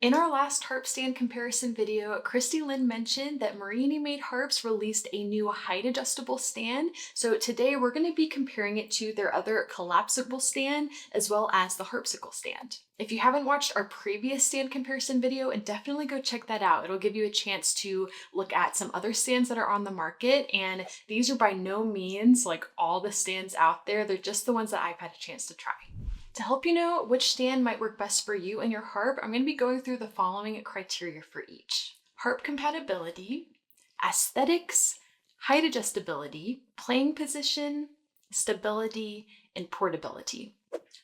In our last harp stand comparison video, Christy Lynn mentioned that Marini Made Harps released a new height adjustable stand. So today we're going to be comparing it to their other collapsible stand as well as the Harpsicle stand. If you haven't watched our previous stand comparison video, definitely go check that out. It'll give you a chance to look at some other stands that are on the market, and these are by no means like all the stands out there. They're just the ones that I've had a chance to try. To help you know which stand might work best for you and your harp, I'm going to be going through the following criteria for each: harp compatibility, aesthetics, height adjustability, playing position, stability, and portability.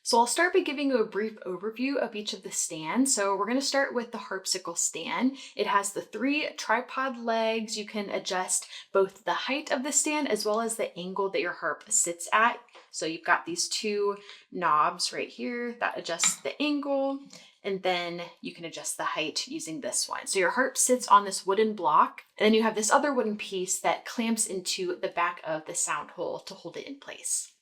So I'll start by giving you a brief overview of each of the stands. So we're going to start with the Harpsicle stand. It has the 3 tripod legs. You can adjust both the height of the stand as well as the angle that your harp sits at. So you've got these 2 knobs right here that adjust the angle, and then you can adjust the height using this one. So your harp sits on this wooden block, and then you have this other wooden piece that clamps into the back of the sound hole to hold it in place.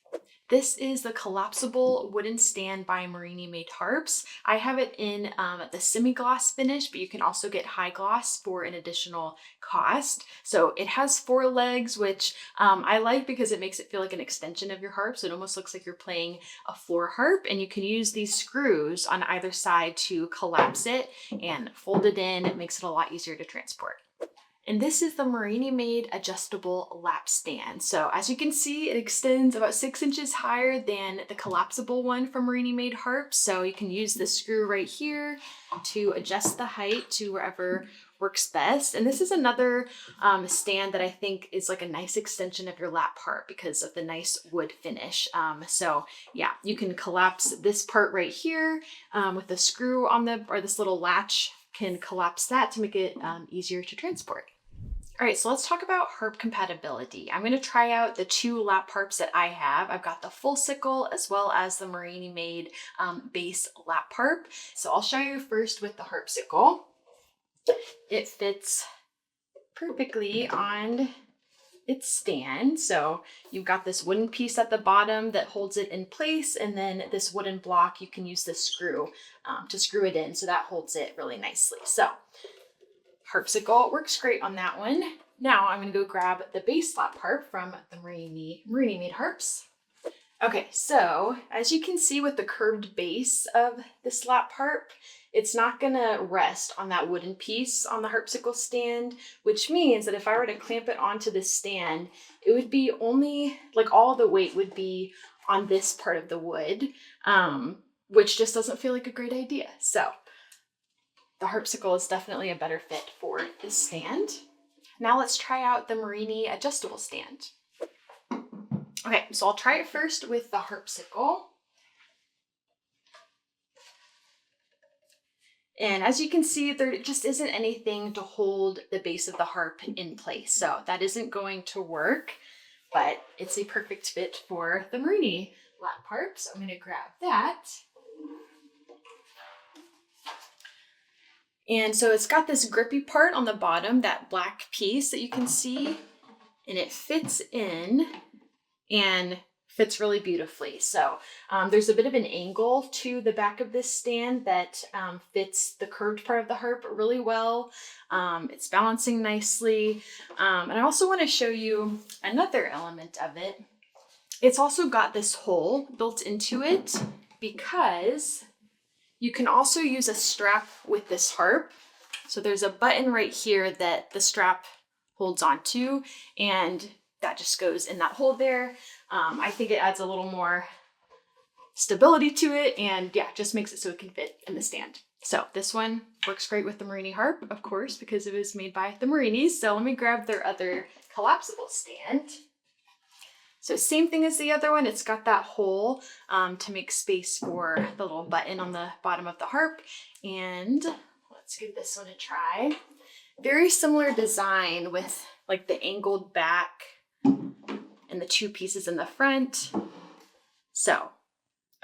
This is the Collapsible Wooden Stand by Marini Made Harps. I have it in the semi-gloss finish, but you can also get high gloss for an additional cost. So it has 4 legs, which I like because it makes it feel like an extension of your harp. So it almost looks like you're playing a floor harp, and you can use these screws on either side to collapse it and fold it in. It makes it a lot easier to transport. And this is the Marini Made Adjustable Lap Stand. So as you can see, it extends about 6 inches higher than the collapsible one from Marini Made Harps. So you can use the screw right here to adjust the height to wherever works best. And this is another stand that I think is like a nice extension of your lap harp because of the nice wood finish. So yeah, you can collapse this part right here with the screw on or this little latch can collapse that to make it easier to transport. All right, so let's talk about harp compatibility. I'm going to try out the 2 lap harps that I have. I've got the Harpsicle as well as the Marini Made bass lap harp. So I'll show you first with the Harpsicle. It fits perfectly on its stand. So you've got this wooden piece at the bottom that holds it in place, and then this wooden block, you can use this screw to screw it in. So that holds it really nicely. So Harpsicle works great on that one. Now I'm going to go grab the bass lap harp from the Marini Made Harps. Okay, so as you can see with the curved base of this lap harp, it's not going to rest on that wooden piece on the Harpsicle stand, which means that if I were to clamp it onto this stand, it would be only, like all the weight would be on this part of the wood, which just doesn't feel like a great idea. So the Harpsicle is definitely a better fit for this stand. Now let's try out the Marini adjustable stand. Okay, so I'll try it first with the Harpsicle. And as you can see, there just isn't anything to hold the base of the harp in place. So that isn't going to work, but it's a perfect fit for the Marini lap harp. So I'm going to grab that. And so it's got this grippy part on the bottom, that black piece that you can see, and it fits in and fits really beautifully. So there's a bit of an angle to the back of this stand that fits the curved part of the harp really well. It's balancing nicely. And I also want to show you another element of it. It's also got this hole built into it because you can also use a strap with this harp. So there's a button right here that the strap holds onto, and that just goes in that hole there. I think it adds a little more stability to it, and yeah, just makes it so it can fit in the stand. So this one works great with the Marini harp, of course, because it was made by the Marinis. So let me grab their other collapsible stand. So same thing as the other one, it's got that hole to make space for the little button on the bottom of the harp. And let's give this one a try. Very similar design with like the angled back and the 2 pieces in the front. So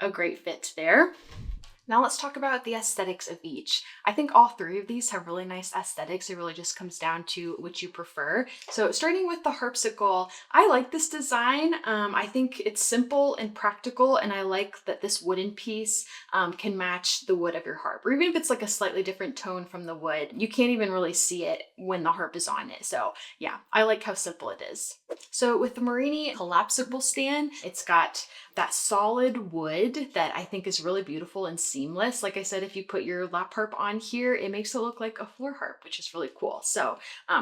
a great fit there. Now let's talk about the aesthetics of each. I think all three of these have really nice aesthetics. It really just comes down to which you prefer. So starting with the Harpsicle, I like this design. I think it's simple and practical, and I like that this wooden piece can match the wood of your harp. Or even if it's like a slightly different tone from the wood, you can't even really see it when the harp is on it. So yeah, I like how simple it is. So with the Marini Collapsible Stand, it's got that solid wood that I think is really beautiful and seamless. Like I said, if you put your lap harp on here, it makes it look like a floor harp, which is really cool. So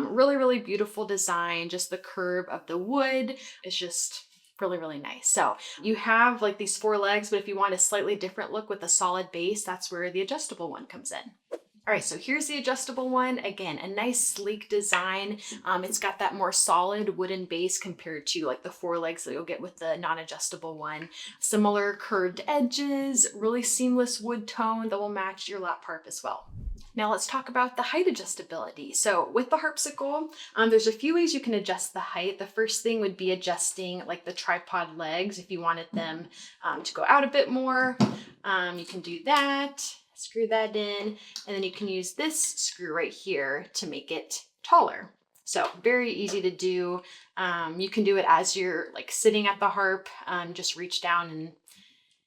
really, really beautiful design. Just the curve of the wood is just really, really nice. So you have like these 4 legs, but if you want a slightly different look with a solid base, that's where the adjustable one comes in. All right, so here's the adjustable one. Again, a nice sleek design. It's got that more solid wooden base compared to like the 4 legs that you'll get with the non-adjustable one. Similar curved edges, really seamless wood tone that will match your lap harp as well. Now let's talk about the height adjustability. So with the Harpsicle, there's a few ways you can adjust the height. The first thing would be adjusting like the tripod legs if you wanted them to go out a bit more. You can do that. Screw that in, and then you can use this screw right here to make it taller. So very easy to do. You can do it as you're like sitting at the harp. Just reach down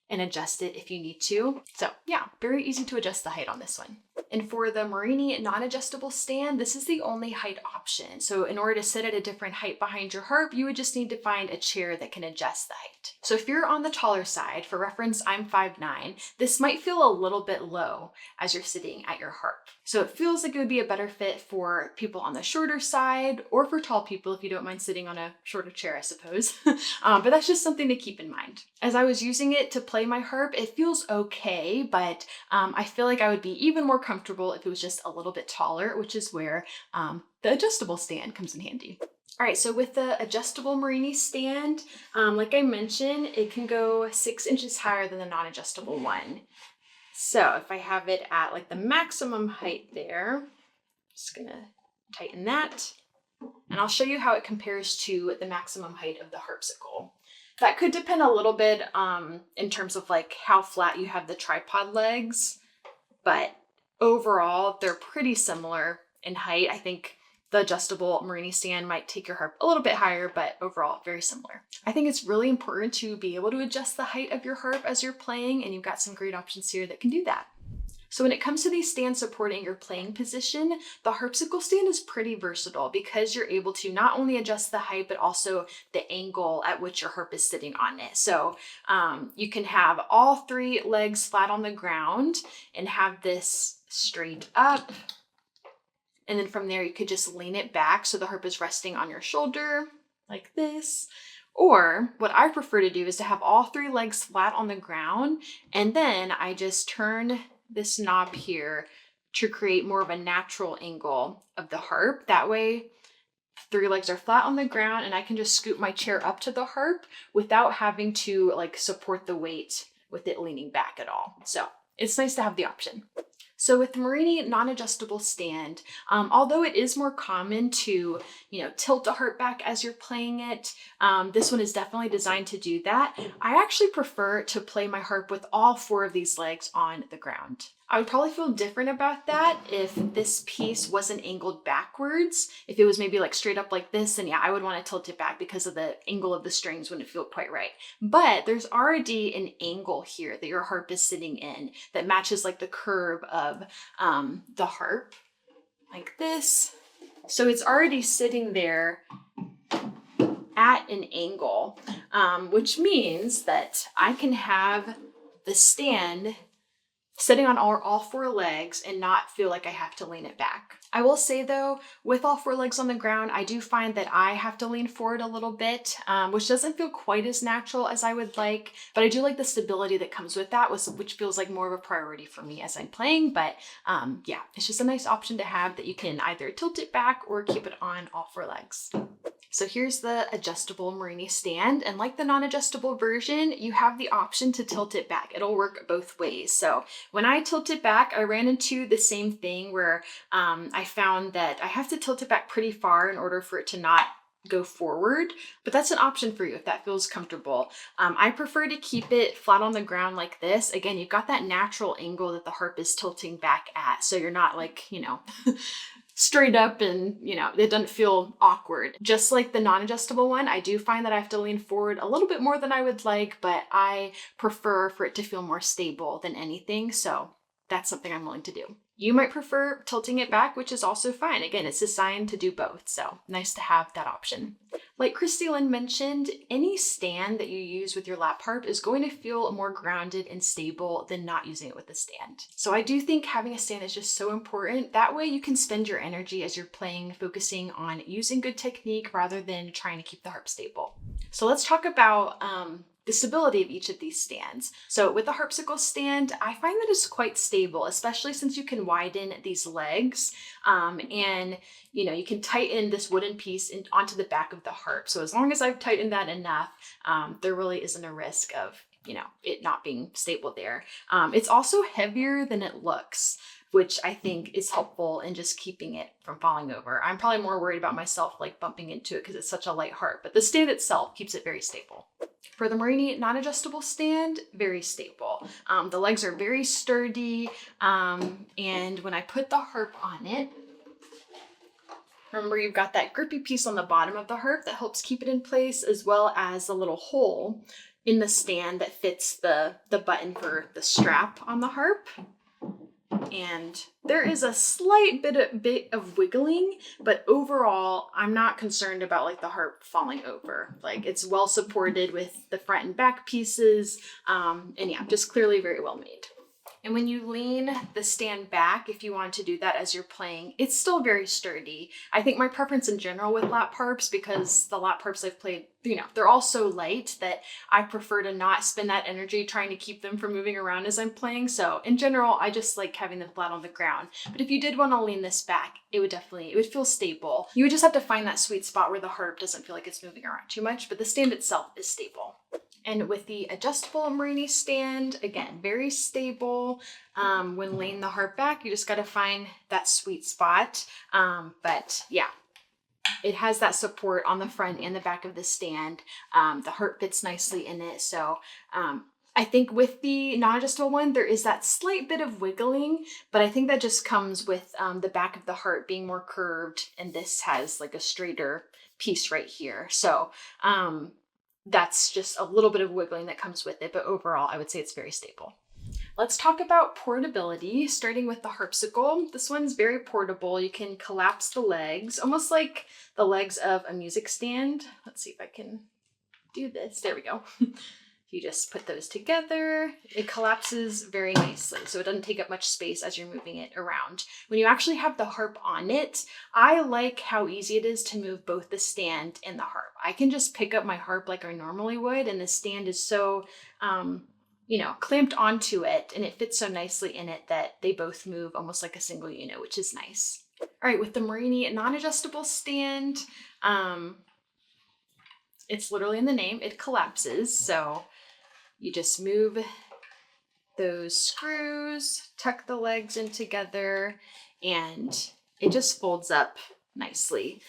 and adjust it if you need to. So yeah, very easy to adjust the height on this one. And for the Marini non-adjustable stand, this is the only height option. So in order to sit at a different height behind your harp, you would just need to find a chair that can adjust the height. So if you're on the taller side, for reference, I'm 5'9", this might feel a little bit low as you're sitting at your harp. So it feels like it would be a better fit for people on the shorter side or for tall people if you don't mind sitting on a shorter chair, I suppose. But that's just something to keep in mind. As I was using it to play my harp, it feels okay, but I feel like I would be even more comfortable if it was just a little bit taller, which is where the adjustable stand comes in handy. All right, so with the adjustable Marini stand, like I mentioned, it can go 6 inches higher than the non-adjustable one. So if I have it at like the maximum height there, just gonna tighten that, and I'll show you how it compares to the maximum height of the Harpsicle. That could depend a little bit in terms of like how flat you have the tripod legs, but overall they're pretty similar in height. I think the adjustable Marini stand might take your harp a little bit higher, but overall very similar. I think it's really important to be able to adjust the height of your harp as you're playing, and you've got some great options here that can do that. So when it comes to these stands supporting your playing position, the Harpsicle stand is pretty versatile because you're able to not only adjust the height, but also the angle at which your harp is sitting on it. So you can have all 3 legs flat on the ground and have this straight up. And then from there, you could just lean it back so the harp is resting on your shoulder like this. Or what I prefer to do is to have all 3 legs flat on the ground, and then I just turn this knob here to create more of a natural angle of the harp. That way 3 legs are flat on the ground and I can just scoop my chair up to the harp without having to like support the weight with it leaning back at all. So it's nice to have the option. So with the Marini non-adjustable stand, although it is more common to, tilt the harp back as you're playing it, this one is definitely designed to do that. I actually prefer to play my harp with all 4 of these legs on the ground. I would probably feel different about that if this piece wasn't angled backwards. If it was maybe like straight up like this, then yeah, I would want to tilt it back because of the angle of the strings wouldn't feel quite right. But there's already an angle here that your harp is sitting in that matches like the curve of the harp, like this. So it's already sitting there at an angle, which means that I can have the stand sitting on all 4 legs and not feel like I have to lean it back. I will say though, with all 4 legs on the ground, I do find that I have to lean forward a little bit, which doesn't feel quite as natural as I would like, but I do like the stability that comes with that, which feels like more of a priority for me as I'm playing. But yeah, it's just a nice option to have that you can either tilt it back or keep it on all 4 legs. So here's the adjustable Marini stand, and like the non-adjustable version, you have the option to tilt it back. It'll work both ways. So when I tilt it back, I ran into the same thing where I found that I have to tilt it back pretty far in order for it to not go forward, but that's an option for you if that feels comfortable. I prefer to keep it flat on the ground like this. Again, you've got that natural angle that the harp is tilting back at, so you're not like, you know, straight up and, you know, it doesn't feel awkward. Just like the non-adjustable one, I do find that I have to lean forward a little bit more than I would like, but I prefer for it to feel more stable than anything, so that's something I'm willing to do. You might prefer tilting it back, which is also fine. Again, it's designed to do both, so nice to have that option. Like Christy Lynn mentioned, any stand that you use with your lap harp is going to feel more grounded and stable than not using it with a stand. So I do think having a stand is just so important. That way you can spend your energy as you're playing, focusing on using good technique rather than trying to keep the harp stable. So let's talk about the stability of each of these stands. So with the Harpsicle stand, I find that it's quite stable, especially since you can widen these legs and you know, you can tighten this wooden piece onto the back of the harp. So as long as I've tightened that enough, there really isn't a risk of, you know, it not being stable there. It's also heavier than it looks, which I think is helpful in just keeping it from falling over. I'm probably more worried about myself like bumping into it because it's such a light harp, but the stand itself keeps it very stable. For the Marini non-adjustable stand, very stable. The legs are very sturdy, and when I put the harp on it, remember you've got that grippy piece on the bottom of the harp that helps keep it in place, as well as a little hole in the stand that fits the button for the strap on the harp. And there is a slight bit of wiggling, but overall, I'm not concerned about like the harp falling over. Like it's well supported with the front and back pieces, and yeah, just clearly very well made. And when you lean the stand back, if you want to do that as you're playing, it's still very sturdy. I think my preference in general with lap harps, because the lap harps I've played, you know, they're all so light that I prefer to not spend that energy trying to keep them from moving around as I'm playing. So in general, I just like having them flat on the ground. But if you did want to lean this back, it would feel stable. You would just have to find that sweet spot where the harp doesn't feel like it's moving around too much, but the stand itself is stable. And with the adjustable Marini stand, again, very stable. When laying the harp back, you just got to find that sweet spot. But yeah, it has that support on the front and the back of the stand. The harp fits nicely in it. So I think with the non-adjustable one, there is that slight bit of wiggling, but I think that just comes with the back of the harp being more curved, and this has like a straighter piece right here. So that's just a little bit of wiggling that comes with it, but overall, I would say it's very stable. Let's talk about portability, starting with the Harpsicle. This one's very portable. You can collapse the legs, almost like the legs of a music stand. Let's see if I can do this. There we go. You just put those together. It collapses very nicely, so it doesn't take up much space as you're moving it around. When you actually have the harp on it, I like how easy it is to move both the stand and the harp. I can just pick up my harp like I normally would, and the stand is so, you know, clamped onto it, and it fits so nicely in it that they both move almost like a single unit, which is nice. All right, with the Marini non-adjustable stand, it's literally in the name, it collapses, so you just move those screws, tuck the legs in together, and it just folds up nicely.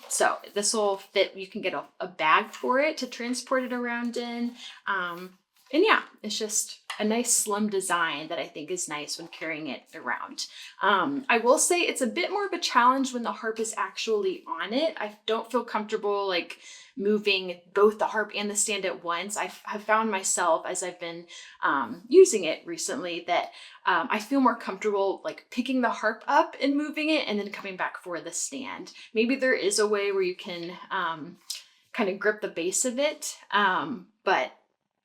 So this will fit, you can get a bag for it to transport it around in. And yeah, it's just a nice slim design that I think is nice when carrying it around. I will say it's a bit more of a challenge when the harp is actually on it. I don't feel comfortable like moving both the harp and the stand at once. I have found myself as I've been using it recently that I feel more comfortable like picking the harp up and moving it and then coming back for the stand. Maybe there is a way where you can kind of grip the base of it, but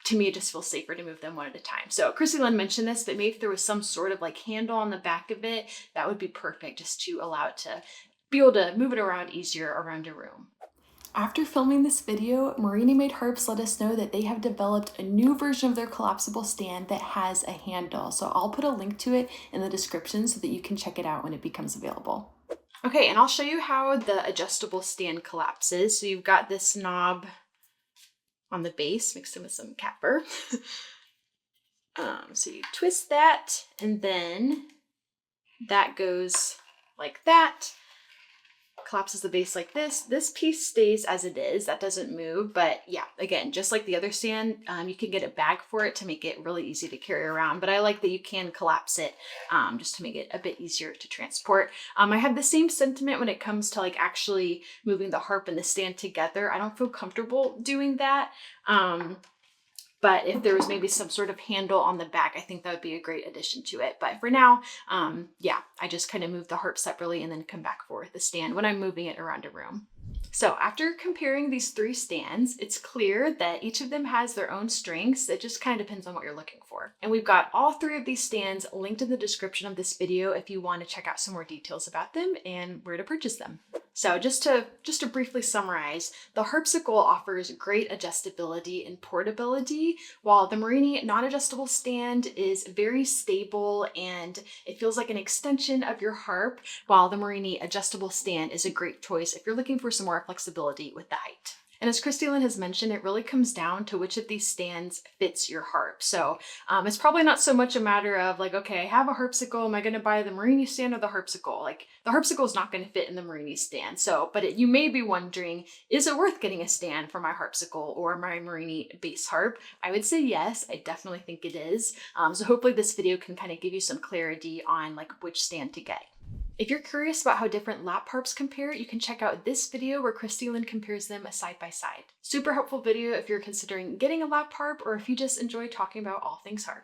to me, it just feels safer to move them one at a time. So Chrissy Lynn mentioned this, but maybe if there was some sort of like handle on the back of it, that would be perfect just to allow it to be able to move it around easier around your room. After filming this video, Marini Made Harps let us know that they have developed a new version of their collapsible stand that has a handle. So I'll put a link to it in the description so that you can check it out when it becomes available. Okay, and I'll show you how the adjustable stand collapses. So you've got this knob on the base mixed in with some capper. So you twist that, and then that goes like that, collapses the base like this. This piece stays as it is, that doesn't move, but yeah, again, just like the other stand, you can get a bag for it to make it really easy to carry around, but I like that you can collapse it just to make it a bit easier to transport. I have the same sentiment when it comes to like actually moving the harp and the stand together. I don't feel comfortable doing that. But if there was maybe some sort of handle on the back, I think that would be a great addition to it. But for now, yeah, I just kind of move the harp separately and then come back for the stand when I'm moving it around a room. So after comparing these 3 stands, it's clear that each of them has their own strengths. It just kind of depends on what you're looking for. And we've got all 3 of these stands linked in the description of this video if you want to check out some more details about them and where to purchase them. So just to briefly summarize, the Harpsicle offers great adjustability and portability, while the Marini non-adjustable stand is very stable and it feels like an extension of your harp, while the Marini adjustable stand is a great choice if you're looking for some more flexibility with the height. And as Christy Lynn has mentioned, it really comes down to which of these stands fits your harp. So it's probably not so much a matter of like, okay, I have a harpsicle. Am I going to buy the Marini stand or the harpsicle? Like the harpsicle is not going to fit in the Marini stand. So, but you may be wondering, is it worth getting a stand for my harpsicle or my Marini bass harp? I would say yes, I definitely think it is. So hopefully this video can kind of give you some clarity on like which stand to get. If you're curious about how different lap harps compare, you can check out this video where Christy Lynn compares them side by side. Super helpful video if you're considering getting a lap harp or if you just enjoy talking about all things harp.